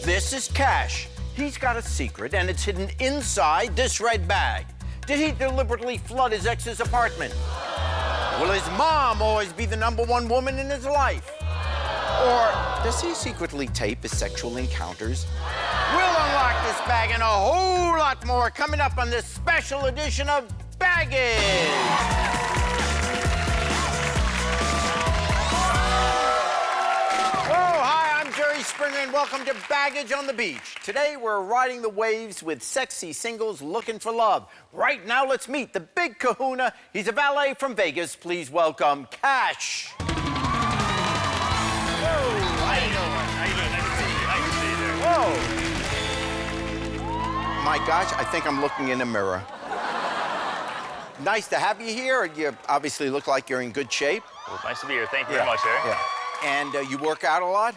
This is Kash. He's got a secret, and it's hidden inside this red bag. Did he deliberately flood his ex's apartment? Will his mom always be the #1 woman in his life? Or does he secretly tape his sexual encounters? We'll unlock this bag and a whole lot more coming up on this special edition of Baggage. Springer, and welcome to Baggage on the Beach. Today, we're riding the waves with sexy singles looking for love. Right now, let's meet the big kahuna. He's a valet from Vegas. Please welcome Kash. Whoa, how you doing? How you doing? Nice to see you. Nice to see you there. Whoa. My gosh, I think I'm looking in a mirror. Nice to have you here. You obviously look like you're in good shape. Well, nice to be here. Thank you very much, sir. Yeah. And you work out a lot?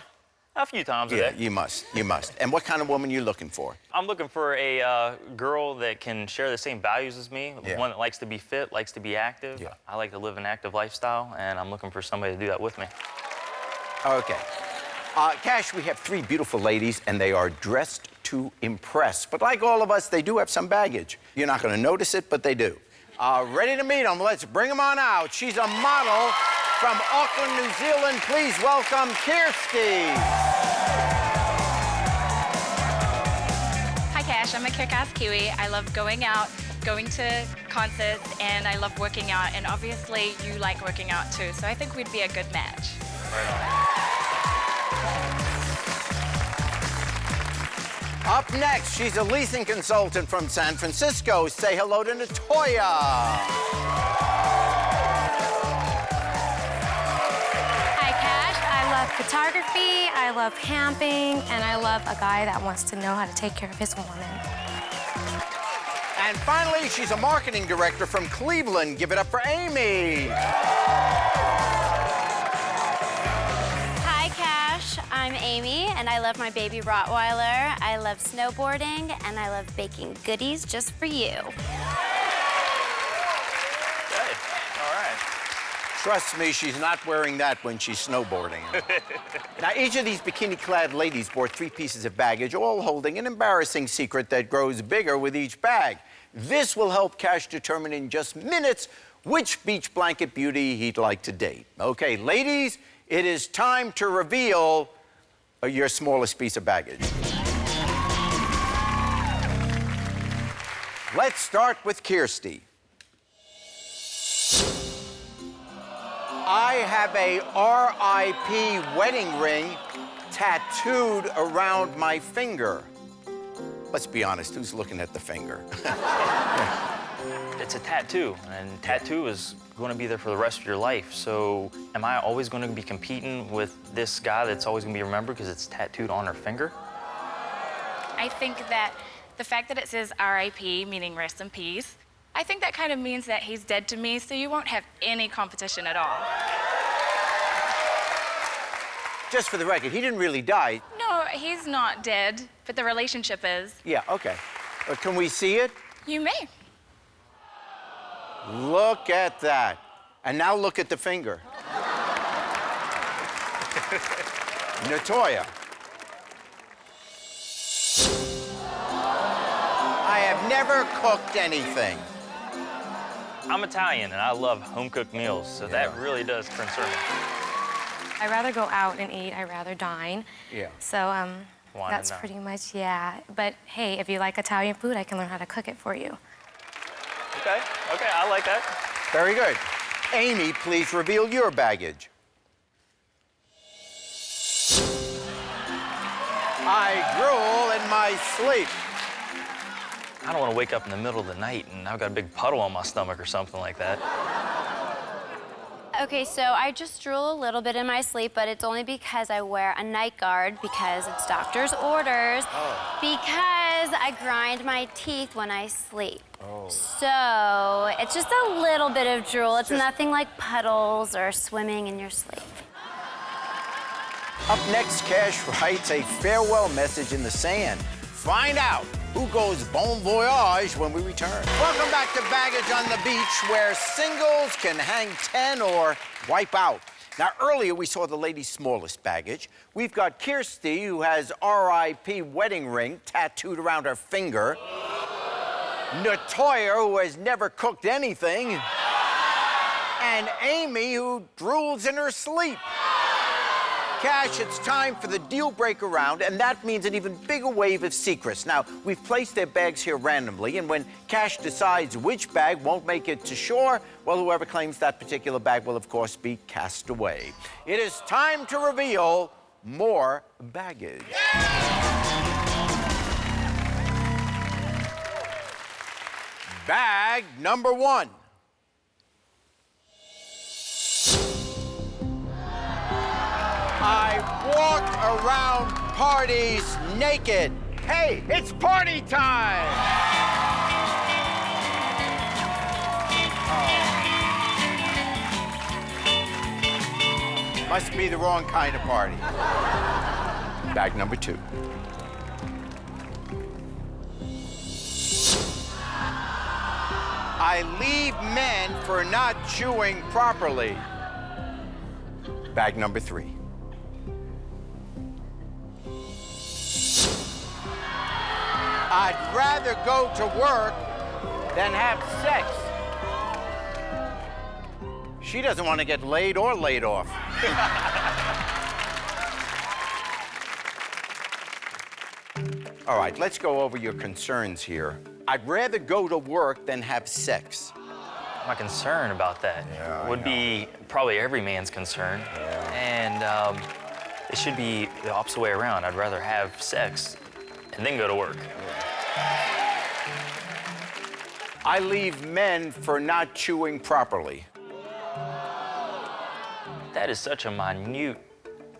A few times a day. You must. And what kind of woman are you looking for? I'm looking for a girl that can share the same values as me, one that likes to be fit, likes to be active. Yeah. I like to live an active lifestyle, and I'm looking for somebody to do that with me. Okay. Kash, we have 3 beautiful ladies, and they are dressed to impress. But like all of us, they do have some baggage. You're not going to notice it, but they do. Ready to meet them? Let's bring them on out. She's a model from Auckland, New Zealand. Please welcome Kirsty. Hi, Kash. I'm a kick-ass Kiwi. I love going out, going to concerts, and I love working out. And obviously, you like working out too, so I think we'd be a good match. Right on. Up next, she's a leasing consultant from San Francisco. Say hello to Natoya. Photography, I love camping, and I love a guy that wants to know how to take care of his woman. And finally, she's a marketing director from Cleveland. Give it up for Amy. Hi, Kash. I'm Amy, and I love my baby Rottweiler. I love snowboarding, and I love baking goodies just for you. Good. All right. Trust me, she's not wearing that when she's snowboarding. Now, each of these bikini-clad ladies bore 3 pieces of baggage, all holding an embarrassing secret that grows bigger with each bag. This will help Kash determine in just minutes which beach blanket beauty he'd like to date. Okay, ladies, it is time to reveal your smallest piece of baggage. Let's start with Kirsty. I have a R.I.P. wedding ring tattooed around my finger. Let's be honest, who's looking at the finger? It's a tattoo, and tattoo is going to be there for the rest of your life. So am I always going to be competing with this guy that's always going to be remembered because it's tattooed on her finger? I think that the fact that it says R.I.P., meaning rest in peace, I think that kind of means that he's dead to me, so you won't have any competition at all. Just for the record, he didn't really die. No, he's not dead, but the relationship is. Yeah, okay. Can we see it? You may. Look at that. And now look at the finger. Natoya. I have never cooked anything. I'm Italian, and I love home-cooked meals, so that really does concern me. I'd rather go out and eat. I'd rather dine. Yeah. So, Wine that's and dine. pretty much, yeah. But, hey, if you like Italian food, I can learn how to cook it for you. Okay, I like that. Very good. Amy, please reveal your baggage. I drool in my sleep. I don't want to wake up in the middle of the night and I've got a big puddle on my stomach or something like that. Okay, so I just drool a little bit in my sleep, but it's only because I wear a night guard because it's doctor's orders, because I grind my teeth when I sleep. So it's just a little bit of drool. It's nothing like puddles or swimming in your sleep. Up next, Kash writes a farewell message in the sand. Find out who goes bon voyage when we return. Welcome back to Baggage on the Beach, where singles can hang 10 or wipe out. Now, earlier we saw the lady's smallest baggage. We've got Kirsty, who has R.I.P. wedding ring tattooed around her finger. Natoya, who has never cooked anything. And Amy, who drools in her sleep. Kash, it's time for the deal breaker round, and that means an even bigger wave of secrets. Now, we've placed their bags here randomly, and when Kash decides which bag won't make it to shore, well, whoever claims that particular bag will, of course, be cast away. It is time to reveal more baggage. Bag number 1. I walk around parties naked. Hey, it's party time! Oh. Must be the wrong kind of party. Bag number 2. I leave men for not chewing properly. Bag number 3. I'd rather go to work than have sex. She doesn't want to get laid or laid off. All right, let's go over your concerns here. I'd rather go to work than have sex. My concern about that would be probably every man's concern. And it should be the opposite way around. I'd rather have sex and then go to work. I leave men for not chewing properly. That is such a minute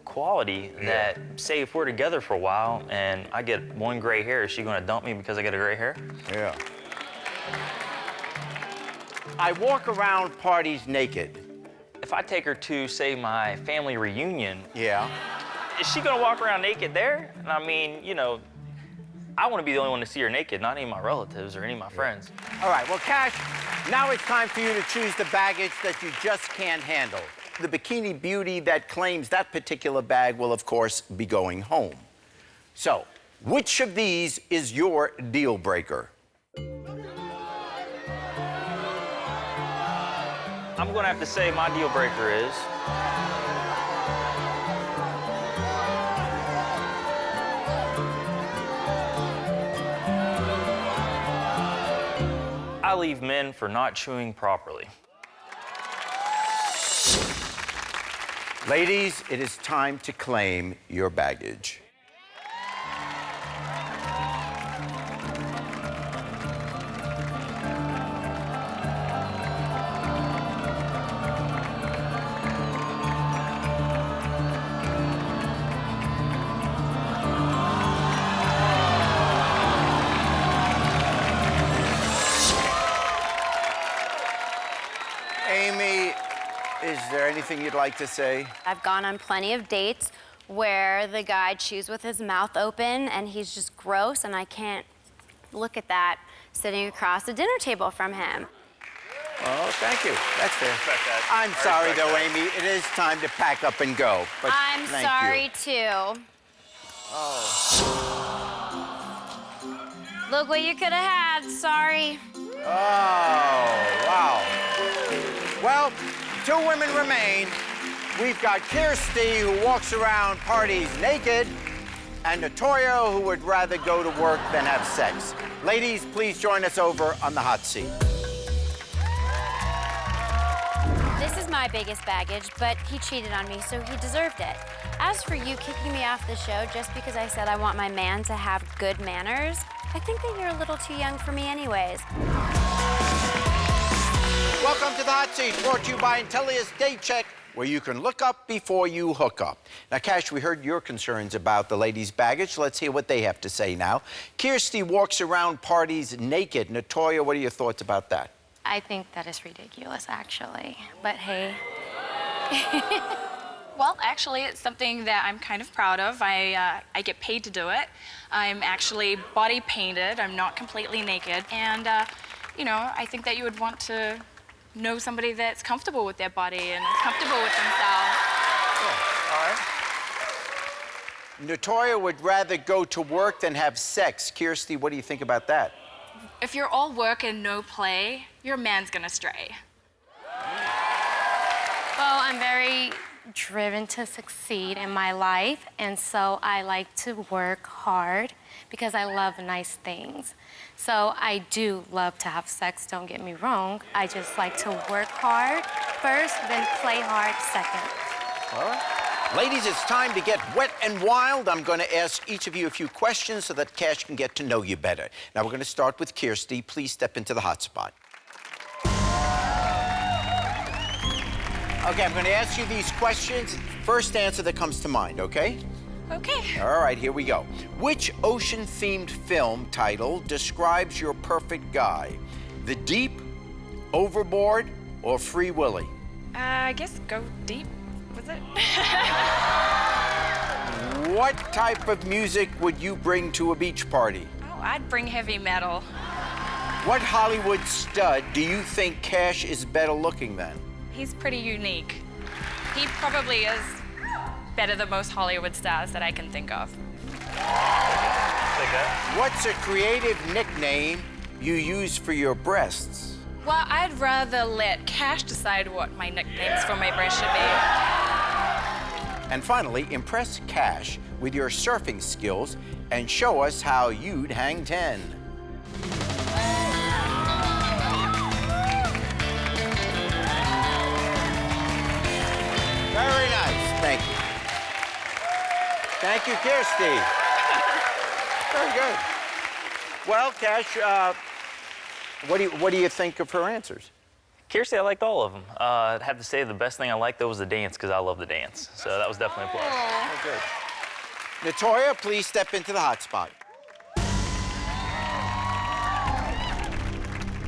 quality that, say, if we're together for a while and I get one gray hair, is she gonna dump me because I get a gray hair? Yeah. I walk around parties naked. If I take her to, say, my family reunion, Yeah. is she gonna walk around naked there? And I mean, you know, I want to be the only one to see her naked, not any of my relatives or any of my friends. All right, well, Kash, now it's time for you to choose the baggage that you just can't handle. The bikini beauty that claims that particular bag will, of course, be going home. So, which of these is your deal breaker? I'm gonna have to say my deal breaker is I leave men for not chewing properly. Ladies, it is time to claim your baggage. Amy, is there anything you'd like to say? I've gone on plenty of dates where the guy chews with his mouth open and he's just gross and I can't look at that sitting across the dinner table from him. Oh, thank you. That's fair. respect that. I'm sorry, respect though, that. Amy. It is time to pack up and go. But I'm thank sorry, you. too. Look what you could have had, sorry. Oh, wow. Well, 2 women remain. We've got Kirsty, who walks around parties naked, and Natoya, who would rather go to work than have sex. Ladies, please join us over on the hot seat. This is my biggest baggage, but he cheated on me, so he deserved it. As for you kicking me off the show just because I said I want my man to have good manners, I think that you're a little too young for me anyways. Welcome to the hot seat, brought to you by Intellia's Date Check, where you can look up before you hook up. Now, Kash, we heard your concerns about the ladies' baggage. Let's hear what they have to say now. Kirsty walks around parties naked. Natoya, what are your thoughts about that? I think that is ridiculous, actually. But hey. Well, actually, it's something that I'm kind of proud of. I get paid to do it. I'm actually body painted. I'm not completely naked. And, you know, I think that you would want to know somebody that's comfortable with their body and comfortable with themselves. All right. Natoya would rather go to work than have sex. Kirsty, what do you think about that? If you're all work and no play, your man's gonna stray. Well, I'm very driven to succeed in my life, and so I like to work hard because I love nice things. So I do love to have sex, don't get me wrong. I just like to work hard first, then play hard second. All right. Ladies, it's time to get wet and wild. I'm going to ask each of you a few questions so that Kash can get to know you better. Now, we're going to start with Kirsty. Please step into the hot spot. Okay, I'm going to ask you these questions. First answer that comes to mind, okay? Okay. All right, here we go. Which ocean-themed film title describes your perfect guy? The Deep, Overboard, or Free Willy? I guess Go Deep, was it? What type of music would you bring to a beach party? Oh, I'd bring heavy metal. What Hollywood stud do you think Kash is better looking than? He's pretty unique. He probably is better than most Hollywood stars that I can think of. What's a creative nickname you use for your breasts? Well, I'd rather let Kash decide what my nicknames for my breast should be. And finally, impress Kash with your surfing skills and show us how you'd hang 10. Very nice, thank you. Thank you, Kirsty. Very good. Well, Kash, what do you think of her answers? Kirsty, I liked all of them. I'd have to say the best thing I liked, though, was the dance, because I love the dance. So that was definitely a plus. Oh, good. Natoya, please step into the hot spot.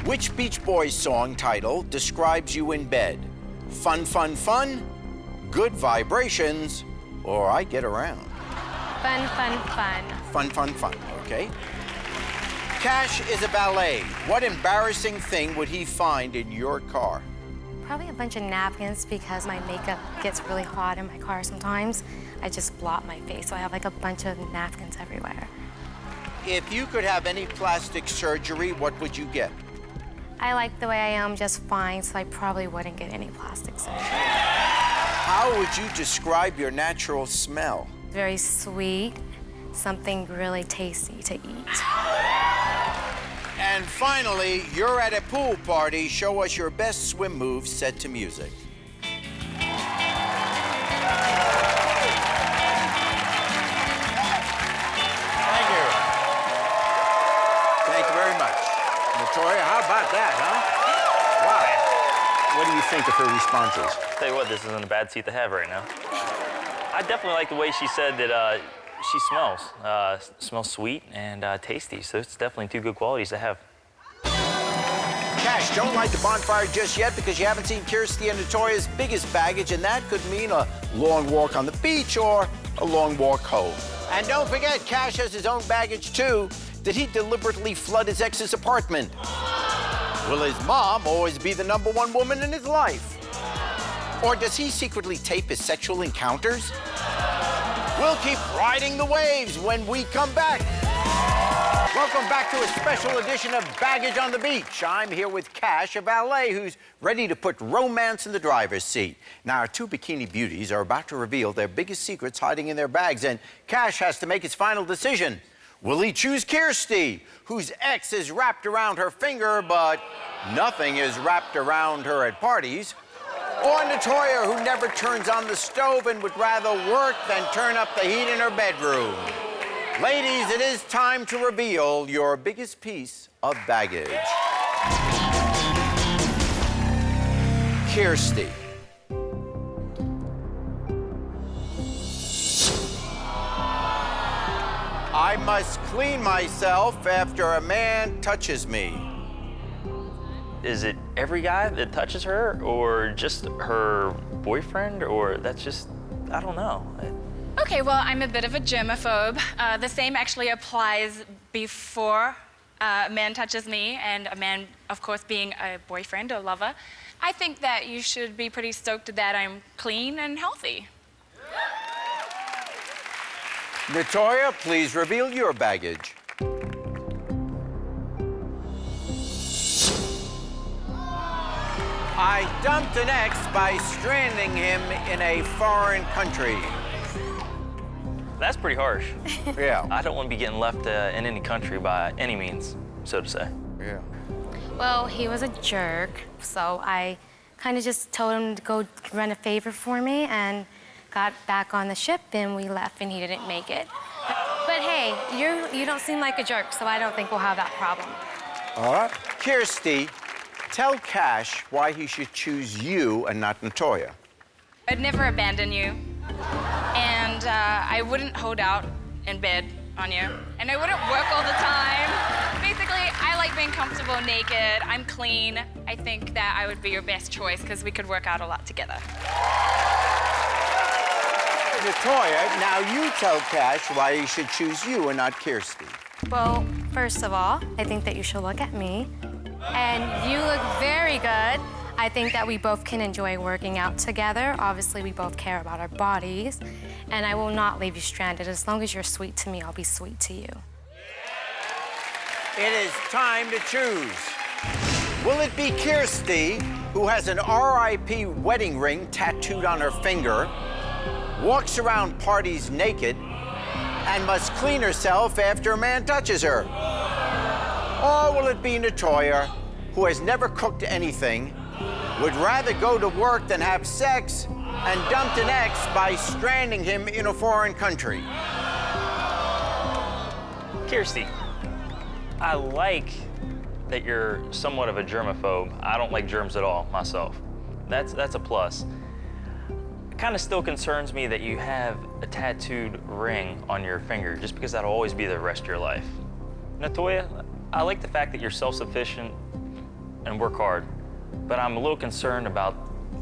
Which Beach Boys song title describes you in bed? Fun, fun, fun, good vibrations, or I get around? Fun, fun, fun. Fun, fun, fun, okay. Kash is a valet. What embarrassing thing would he find in your car? Probably a bunch of napkins because my makeup gets really hot in my car sometimes. I just blot my face, so I have like a bunch of napkins everywhere. If you could have any plastic surgery, what would you get? I like the way I am just fine, so I probably wouldn't get any plastic surgery. How would you describe your natural smell? Very sweet, something really tasty to eat. And finally, you're at a pool party. Show us your best swim moves set to music. Thank you. Thank you very much. Natoya, how about that, huh? Wow. What do you think of her responses? Tell you what, this isn't a bad seat to have right now. I definitely like the way she said that she smells. Smells sweet and tasty, so it's definitely two good qualities to have. Kash, don't light the bonfire just yet because you haven't seen Kirsty and Natoya's biggest baggage, and that could mean a long walk on the beach or a long walk home. And don't forget, Kash has his own baggage too. Did he deliberately flood his ex's apartment? Will his mom always be the #1 woman in his life? Or does he secretly tape his sexual encounters? We'll keep riding the waves when we come back. Welcome back to a special edition of Baggage on the Beach. I'm here with Kash, a valet who's ready to put romance in the driver's seat. Now, our two bikini beauties are about to reveal their biggest secrets hiding in their bags, and Kash has to make his final decision. Will he choose Kirsty, whose ex is wrapped around her finger, but nothing is wrapped around her at parties? Or Natoya, who never turns on the stove and would rather work than turn up the heat in her bedroom? Ladies, it is time to reveal your biggest piece of baggage. Kirsty. I must clean myself after a man touches me. Is it every guy that touches her, or just her boyfriend, or that's just, I don't know. Okay, well, I'm a bit of a germaphobe. The same actually applies before a man touches me, and a man, of course, being a boyfriend or lover. I think that you should be pretty stoked that I'm clean and healthy. Natoya, please reveal your baggage. I dumped an ex by stranding him in a foreign country. That's pretty harsh. Yeah. I don't want to be getting left in any country by any means, so to say. Yeah. Well, he was a jerk, so I kind of just told him to go run a favor for me and got back on the ship and we left and he didn't make it. But hey, you don't seem like a jerk, so I don't think we'll have that problem. All right. Kirsty, tell Kash why he should choose you and not Natoya. I'd never abandon you. And I wouldn't hold out in bed on you. And I wouldn't work all the time. Basically, I like being comfortable naked. I'm clean. I think that I would be your best choice because we could work out a lot together. Natoya, now you tell Kash why he should choose you and not Kirsty. Well, first of all, I think that you should look at me. And you look very good. I think that we both can enjoy working out together. Obviously, we both care about our bodies. And I will not leave you stranded. As long as you're sweet to me, I'll be sweet to you. It is time to choose. Will it be Kirsty, who has an RIP wedding ring tattooed on her finger, walks around parties naked, and must clean herself after a man touches her? Or will it be Natoya, who has never cooked anything, would rather go to work than have sex, and dumped an ex by stranding him in a foreign country? Kirsty, I like that you're somewhat of a germaphobe. I don't like germs at all myself. That's a plus. It kind of still concerns me that you have a tattooed ring on your finger, just because that'll always be the rest of your life. Natoya, I like the fact that you're self-sufficient and work hard, but I'm a little concerned about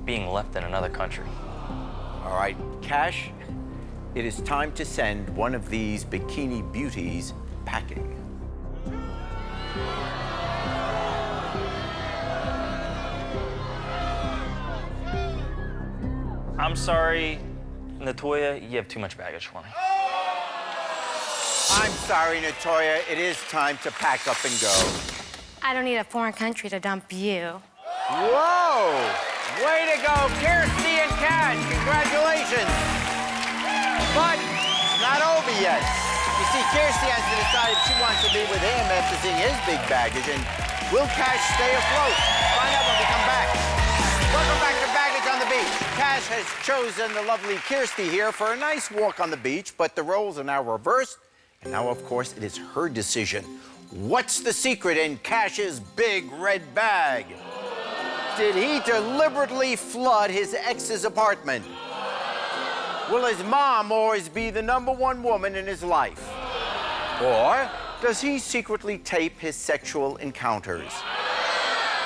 being left in another country. All right, Kash, it is time to send one of these bikini beauties packing. I'm sorry, Natoya, you have too much baggage for me. I'm sorry, Natoya, it is time to pack up and go. I don't need a foreign country to dump you. Whoa! Way to go, Kirsty and Kash, congratulations. But it's not over yet. You see, Kirsty has to decide if she wants to be with him after seeing his big baggage, and will Kash stay afloat? Find out when we come back. Welcome back to Baggage on the Beach. Kash has chosen the lovely Kirsty here for a nice walk on the beach, but the roles are now reversed, and now, of course, it is her decision. What's the secret in Kash's big red bag? Did he deliberately flood his ex's apartment? Will his mom always be the #1 woman in his life? Or does he secretly tape his sexual encounters?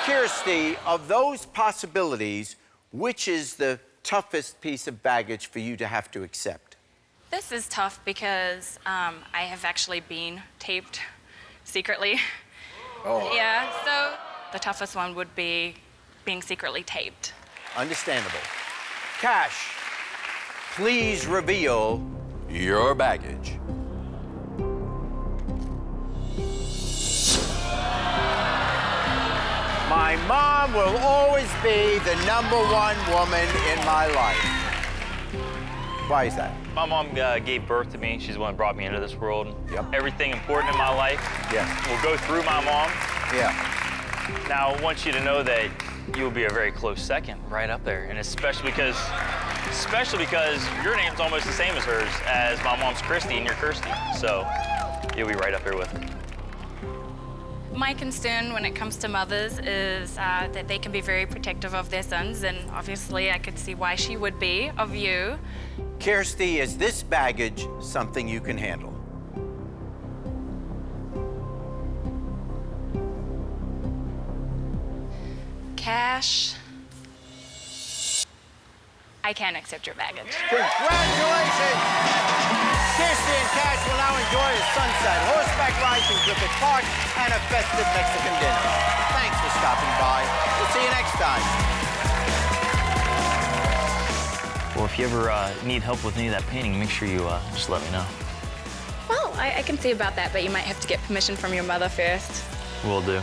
Kirsty, of those possibilities, which is the toughest piece of baggage for you to have to accept? This is tough because I have actually been taped secretly. Oh. Yeah, so the toughest one would be being secretly taped. Understandable. Kash, please reveal your baggage. My mom will always be the #1 woman in my life. Why is that? My mom gave birth to me. She's the one that brought me into this world. Yep. Everything important in my life will go through my mom. Yeah. Now, I want you to know that you will be a very close second right up there, and especially because your name's almost the same as hers, as my mom's Christy and you're Kirsty. So you'll be right up there with her. My concern when it comes to mothers is that they can be very protective of their sons, and obviously I could see why she would be of you. Kirsty, is this baggage something you can handle? Kash, I can't accept your baggage. Congratulations! Kirsty and Kash will now enjoy a sunset, horseback rides in Griffith Park, and a festive Mexican dinner. Thanks for stopping by. We'll see you next time. if you ever need help with any of that painting, make sure you just let me know. Well, I can see about that, but you might have to get permission from your mother first. Will do.